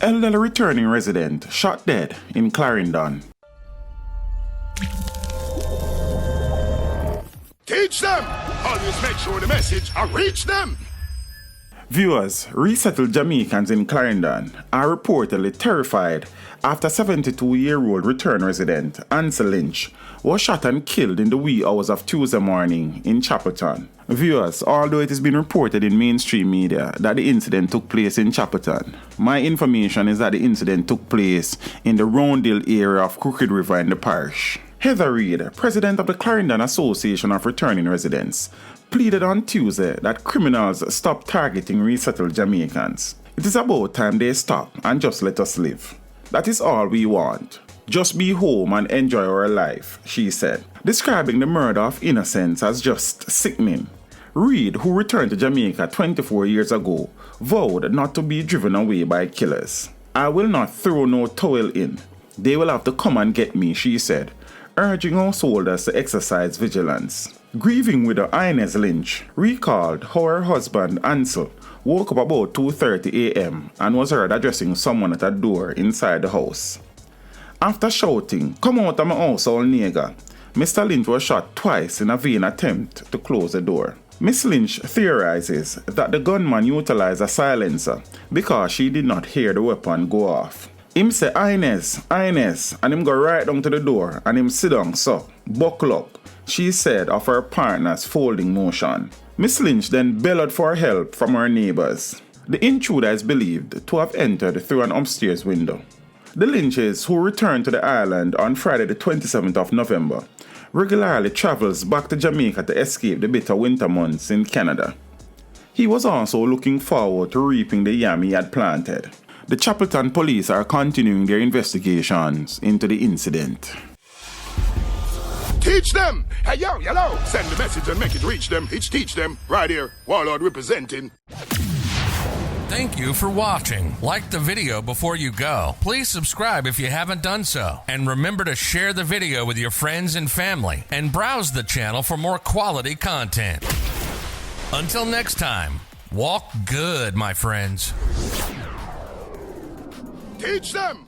Elderly returning resident shot dead in Clarendon. Teach them! Always make sure the message reach them! Viewers, resettled Jamaicans in Clarendon are reportedly terrified after 72-year-old return resident Ancel Lynch was shot and killed in the wee hours of Tuesday morning in Chapelton. Viewers, although it has been reported in mainstream media that the incident took place in Chapelton, my information is that the incident took place in the Roundhill area of Crooked River in the parish. Heather Reid, president of the Clarendon Association of Returning Residents, pleaded on Tuesday that criminals stop targeting resettled Jamaicans. It is about time they stop and just let us live. That is all we want. Just be home and enjoy our life, she said, describing the murder of innocents as just sickening. Reid, who returned to Jamaica 24 years ago, vowed not to be driven away by killers. I will not throw no towel in. They will have to come and get me, she said, urging householders to exercise vigilance. Grieving widow Inez Lynch recalled how her husband Ancel woke up about 2:30 a.m. and was heard addressing someone at a door inside the house. After shouting, "Come out of my house, old nigger," Mr. Lynch was shot twice in a vain attempt to close the door. Miss Lynch theorizes that the gunman utilized a silencer because she did not hear the weapon go off. Him say Inez, and him go right down to the door and him sit down so, buckle up, she said of her partner's folding motion. Miss Lynch then bellowed for help from her neighbors. The intruder is believed to have entered through an upstairs window. The Lynches, who returned to the island on Friday the 27th of November, regularly travels back to Jamaica to escape the bitter winter months in Canada. He was also looking forward to reaping the yam he had planted. The Chapelton police are continuing their investigations into the incident. Teach them! Hey, yo, yellow! Send the message and make it reach them. It's teach them. Right here, Warlord representing. Thank you for watching. Like the video before you go. Please subscribe if you haven't done so. And remember to share the video with your friends and family. And browse the channel for more quality content. Until next time, walk good, my friends. Teach them!